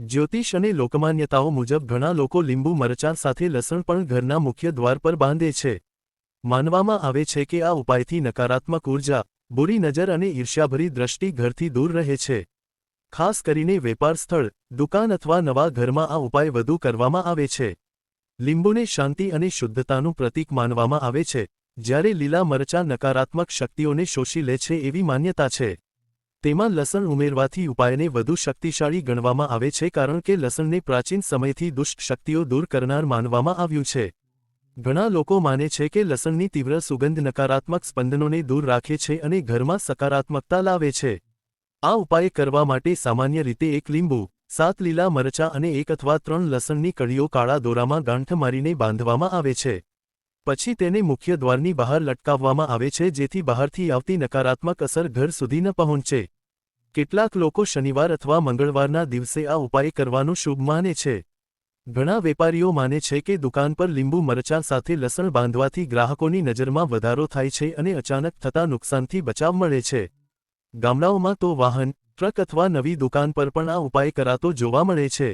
જ્યોતિષ અને લોકમાન્યતાઓ મુજબ ઘણા લોકો લીંબુ મરચાં સાથે લસણ પણ ઘરના મુખ્ય દ્વાર પર બાંધે છે. માનવામાં આવે છે કે આ ઉપાયથી નકારાત્મક ઉર્જા, બુરી નજર અને ઈર્ષ્યાભરી દ્રષ્ટિ ઘરથી દૂર રહે છે. ખાસ કરીને વેપાર સ્થળ, દુકાન અથવા નવા ઘરમાં આ ઉપાય વધુ કરવામાં આવે છે. લીંબુને શાંતિ અને શુદ્ધતાનું પ્રતીક માનવામાં આવે છે, જ્યારે લીલા મરચાં નકારાત્મક શક્તિઓને શોષી લે છે એવી માન્યતા છે. તેમાં લસણ ઉમેરવાથી ઉપાયને વધુ શક્તિશાળી ગણવામાં આવે છે કારણ કે લસણને પ્રાચીન સમયથી દુષ્ટ શક્તિઓ દૂર કરનાર માનવામાં આવ્યું છે. ઘણા લોકો માને છે કે લસણની તીવ્ર સુગંધ નકારાત્મક સ્પંદનોને દૂર રાખે છે અને ઘરમાં સકારાત્મકતા લાવે છે. આ ઉપાય કરવા માટે સામાન્ય રીતે 1 લીંબુ, 7 લીલા મરચાં અને 1 અથવા 3 લસણની કળીઓ કાળા દોરામાં ગાંઠ મારીને બાંધવામાં આવે છે. પછી તેને મુખ્ય દ્વારની બહાર લટકાવવામાં આવે છે જેથી બહારથી આવતી નકારાત્મક અસર ઘર સુધી ન પહોંચે. કેટલાક લોકો શનિવાર અથવા મંગળવારના દિવસે આ ઉપાય કરવાનું શુભ માને છે. ઘણા વેપારીઓ માને છે કે દુકાન પર લીંબુ મરચાં સાથે લસણ બાંધવાથી ગ્રાહકોની નજરમાં વધારો થાય છે અને અચાનક થતા નુકસાનથી બચાવ મળે છે. ગામડાઓમાં તો વાહન, ટ્રક અથવા નવી દુકાન પર પણ આ ઉપાય કરાતો જોવા મળે છે.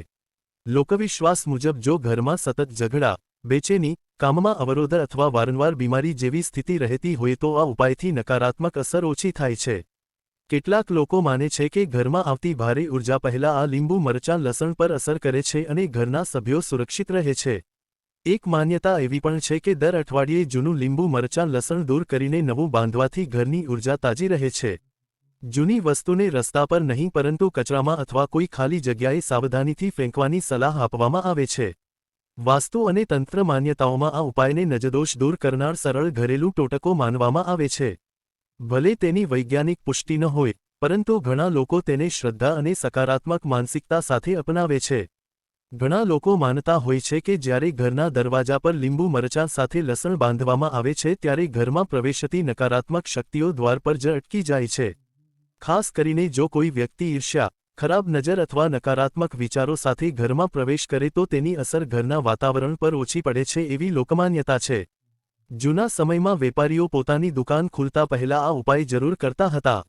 લોકવિશ્વાસ મુજબ જો ઘરમાં સતત ઝઘડા, બેચેની, કામમાં અવરોધ અથવા વારંવાર બીમારી જેવી સ્થિતિ રહેતી હોય તો આ ઉપાયથી નકારાત્મક અસર ઓછી થાય છે. કેટલાક લોકો માને છે કે ઘરમાં આવતી ભારે ઉર્જા પહેલાં આ લીંબુ મરચાં લસણ પર અસર કરે છે અને ઘરના સભ્યો સુરક્ષિત રહે છે. એક માન્યતા એવી પણ છે કે દર અઠવાડિયે જૂનું લીંબુ મરચાં લસણ દૂર કરીને નવું બાંધવાથી ઘરની ઉર્જા તાજી રહે છે. જૂની વસ્તુને રસ્તા પર નહીં પરંતુ કચરામાં અથવા કોઈ ખાલી જગ્યાએ સાવધાનીથી ફેંકવાની સલાહ આપવામાં આવે છે. વાસ્તુ અને તંત્ર માન્યતાઓમાં આ ઉપાયને નજદોષ દૂર કરનાર સરળ ઘરેલું ટોટકો માનવામાં આવે છે. ભલે તેની વૈજ્ઞાનિક પુષ્ટિ ન હોય, પરંતુ ઘણા લોકો તેને શ્રદ્ધા અને સકારાત્મક માનસિકતા સાથે અપનાવે છે. ઘણા લોકો માનતા હોય છે કે જ્યારે ઘરના દરવાજા પર લીંબુ મરચાં સાથે લસણ બાંધવામાં આવે છે ત્યારે ઘરમાં પ્રવેશતી નકારાત્મક શક્તિઓ દ્વાર પર જ અટકી જાય છે. ખાસ કરીને જો કોઈ વ્યક્તિ ઈર્ષ્યા, ખરાબ નજર અથવા નકારાત્મક વિચારો સાથે ઘરમાં પ્રવેશ કરે તો તેની અસર ઘરના વાતાવરણ પર ઓછી પડે છે એવી લોકમાન્યતા છે. જૂના સમયમાં વેપારીઓ પોતાની દુકાન ખુલતા પહેલા આ ઉપાય જરૂર કરતા હતા.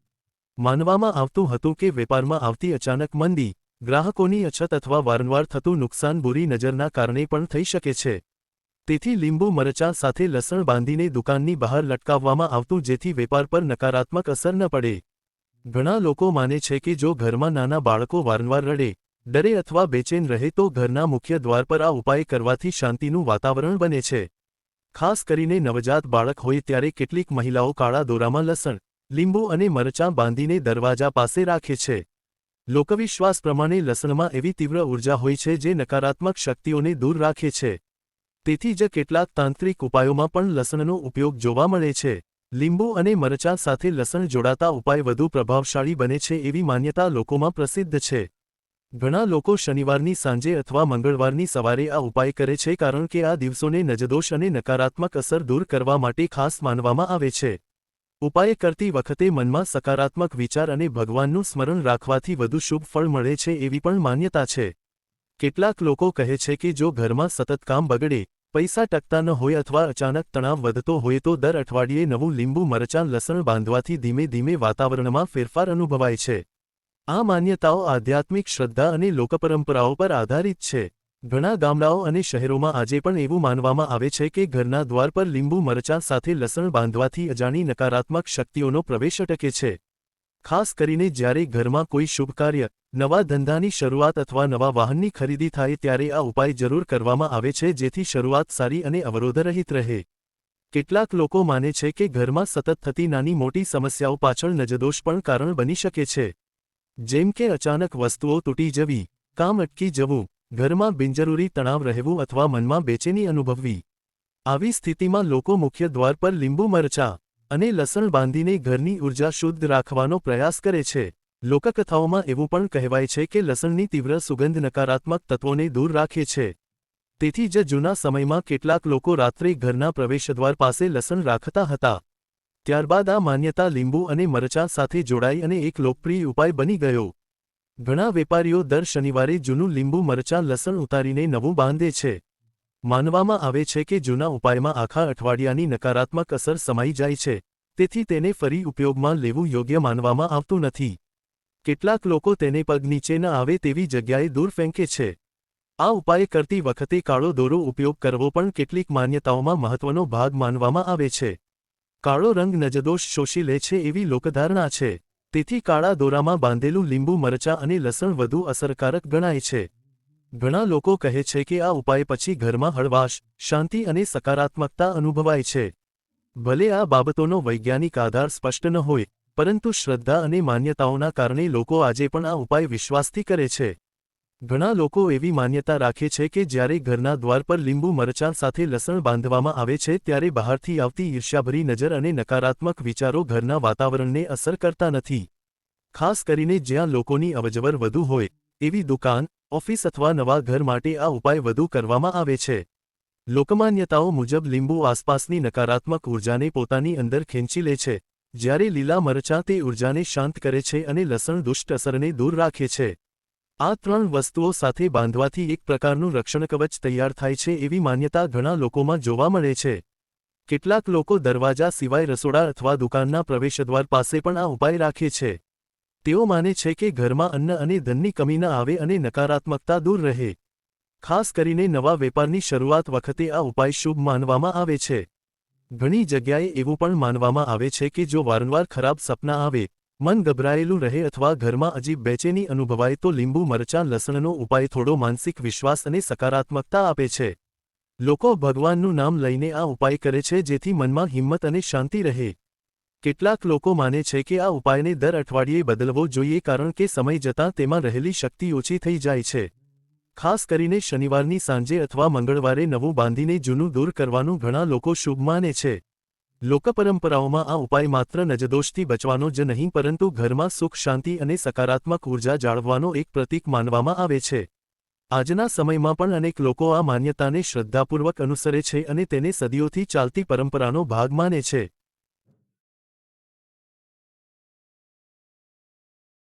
માનવામાં આવતું હતું કે વેપારમાં આવતી અચાનક મંદી, ગ્રાહકોની અછત અથવા વારંવાર થતું નુકસાન બુરી નજરના કારણે પણ થઈ શકે છે. તેથી લીંબુ મરચાં સાથે લસણ બાંધીને દુકાનની બહાર લટકાવવામાં આવતું જેથી વેપાર પર નકારાત્મક અસર ન પડે. ઘણા લોકો માને છે કે જો ઘરમાં નાના બાળકો વારંવાર રડે, ડરે અથવા બેચેન રહે તો ઘરના મુખ્ય દ્વાર પર આ ઉપાય કરવાથી શાંતિનું વાતાવરણ બને છે. ખાસ કરીને નવજાત બાળક હોય ત્યારે કેટલીક મહિલાઓ કાળા દોરામાં લસણ, લીંબુ અને મરચાં બાંધીને દરવાજા પાસે રાખે છે. લોકવિશ્વાસ પ્રમાણે લસણમાં એવી તીવ્ર ઉર્જા હોય છે જે નકારાત્મક શક્તિઓને દૂર રાખે છે. તેથી જ કેટલાક તાંત્રિક ઉપાયોમાં પણ લસણનો ઉપયોગ જોવા મળે છે. લીંબુ અને મરચાં સાથે લસણ જોડાતા ઉપાય વધુ પ્રભાવશાળી બને છે એવી માન્યતા લોકોમાં પ્રસિદ્ધ છે. ઘણા લોકો શનિવારની સાંજે અથવા મંગળવારની સવારે આ ઉપાય કરે છે કારણ કે આ દિવસોને નજદોષ અને નકારાત્મક અસર દૂર કરવા માટે ખાસ માનવામાં આવે છે. ઉપાય કરતી વખતે મનમાં સકારાત્મક વિચાર અને ભગવાનનું સ્મરણ રાખવાથી વધુ શુભ ફળ મળે છે એવી પણ માન્યતા છે. કેટલાક લોકો કહે છે કે જો ઘરમાં સતત કામ બગડે, પૈસા ટકતા ન હોય અથવા અચાનક તણાવ વધતો હોય તો દર અઠવાડિયે નવું લીંબુ મરચાં લસણ બાંધવાથી ધીમે ધીમે વાતાવરણમાં ફેરફાર અનુભવાય છે. આ માન્યતાઓ આધ્યાત્મિક શ્રદ્ધા અને લોકપરંપરાઓ પર આધારિત છે. ઘણા ગામડાઓ અને શહેરોમાં આજે પણ એવું માનવામાં આવે છે કે ઘરના દ્વાર પર લીંબુ મરચાં સાથે લસણ બાંધવાથી અજાણી નકારાત્મક શક્તિઓનો પ્રવેશ અટકે છે. ખાસ કરીને જ્યારે ઘરમાં કોઈ શુભ કાર્ય, નવા ધંધાની શરૂઆત અથવા નવા વાહનની ખરીદી થાય ત્યારે આ ઉપાય જરૂર કરવામાં આવે છે જેથી શરૂઆત સારી અને અવરોધરહિત રહે. કેટલાક લોકો માને છે કે ઘરમાં સતત થતી નાની મોટી સમસ્યાઓ પાછળ નજદોષ પણ કારણ બની શકે છે. જેમ કે અચાનક વસ્તુઓ તૂટી જવી, કામ અટકી જવું, ઘરમાં બિનજરૂરી તણાવ રહેવું અથવા મનમાં બેચેની અનુભવવી. આવી સ્થિતિમાં લોકો મુખ્ય દ્વાર પર લીંબુ મરચાં અને લસણ બાંધીને ઘરની ઉર્જા શુદ્ધ રાખવાનો પ્રયાસ કરે છે. લોકકથાઓમાં એવું પણ કહેવાય છે કે લસણની તીવ્ર સુગંધ નકારાત્મક તત્વોને દૂર રાખે છે. તેથી જ જૂના સમયમાં કેટલાક લોકો રાત્રે ઘરના પ્રવેશદ્વાર પાસે લસણ રાખતા હતા. ત્યારબાદ આ માન્યતા લીંબુ અને મરચાં સાથે જોડાઈ અને એક લોકપ્રિય ઉપાય બની ગયો. ઘણા વેપારીઓ દર શનિવારે જૂનું લીંબુ મરચાં લસણ ઉતારીને નવું બાંધે છે. માનવામાં આવે છે કે જૂના ઉપાયમાં આખા અઠવાડિયાની નકારાત્મક અસર સમાઈ જાય છે, તેથી તેને ફરી ઉપયોગમાં લેવું યોગ્ય માનવામાં આવતું નથી. કેટલાક લોકો તેને પગ નીચે ન આવે તેવી જગ્યાએ દૂર ફેંકે છે. આ ઉપાય કરતી વખતે કાળો દોરો ઉપયોગ કરવો પણ કેટલીક માન્યતાઓમાં મહત્વનો ભાગ માનવામાં આવે છે. કાળો રંગ નજદોષ શોષી લે છે એવી લોકધારણા છે. તેથી કાળા દોરામાં બાંધેલું લીંબુ મરચાં અને લસણ વધુ અસરકારક ગણાય છે. ઘણા લોકો કહે છે કે આ ઉપાય પછી ઘરમાં હળવાશ, શાંતિ અને સકારાત્મકતા અનુભવાય છે. ભલે આ બાબતોનો વૈજ્ઞાનિક આધાર સ્પષ્ટ ન હોય, પરંતુ શ્રદ્ધા અને માન્યતાઓના કારણે લોકો આજે પણ આ ઉપાય વિશ્વાસથી કરે છે. ઘણા લોકો એવી માન્યતા રાખે છે કે જ્યારે ઘરના દ્વાર પર લીંબુ મરચાં સાથે લસણ બાંધવામાં આવે છે ત્યારે બહારથી આવતી ઈર્ષ્યાભરી નજર અને નકારાત્મક વિચારો ઘરના વાતાવરણને અસર કરતા નથી. ખાસ કરીને જ્યાં લોકોની અવરજવર વધુ હોય, એવી દુકાન, ઓફિસ અથવા નવા ઘર માટે આ ઉપાય વધુ કરવામાં આવે છે. લોકમાન્યતાઓ મુજબ લીંબુ આસપાસની નકારાત્મક ઊર્જાને પોતાની અંદર ખેંચી લે છે, જ્યારે લીલા મરચાં તે ઊર્જાને શાંત કરે છે અને લસણ દુષ્ટ અસરને દૂર રાખે છે. આ ત્રણ વસ્તુઓ સાથે બાંધવાથી એક પ્રકારનું રક્ષણ કવચ તૈયાર થાય છે એવી માન્યતા ઘણા લોકોમાં જોવા મળે છે. કેટલાક લોકો દરવાજા સિવાય રસોડા અથવા દુકાનના પ્રવેશદ્વાર પાસે પણ આ ઉપાય રાખે છે. તેઓ માને છે કે ઘરમાં અન્ન અને ધનની કમી ન આવે અને નકારાત્મકતા દૂર રહે. ખાસ કરીને નવા વેપારની શરૂઆત વખતે આ ઉપાય શુભ માનવામાં આવે છે. ઘણી જગ્યાએ એવું પણ માનવામાં આવે છે કે જો વારંવાર ખરાબ સપના આવે, મન ગભરાયેલું રહે અથવા ઘરમાં અજીબ બેચેની અનુભવાય તો લીંબુ મરચાં લસણનો ઉપાય થોડો માનસિક વિશ્વાસ અને સકારાત્મકતા આપે છે. લોકો ભગવાનનું નામ લઈને આ ઉપાય કરે છે જેથી મનમાં હિંમત અને શાંતિ રહે. કેટલાક લોકો માને છે કે આ ઉપાયને દર અઠવાડિયે બદલવો જોઈએ કારણ કે સમય જતાં તેમાં રહેલી શક્તિ ઓછી થઈ જાય છે. ખાસ કરીને શનિવારની સાંજે અથવા મંગળવારે નવું બાંધીને જૂનું દૂર કરવાનું ઘણા લોકો શુભ માને છે. લોકપરંપરાઓમાં આ ઉપાય માત્ર નજદોષથી બચવાનો જ નહીં પરંતુ ઘરમાં સુખ શાંતિ અને સકારાત્મક ઊર્જા જાળવવાનો એક પ્રતીક માનવામાં આવે છે. આજના સમયમાં પણ અનેક લોકો આ માન્યતાને શ્રદ્ધાપૂર્વક અનુસરે છે અને તેને સદીઓથી ચાલતી પરંપરાનો ભાગ માને છે.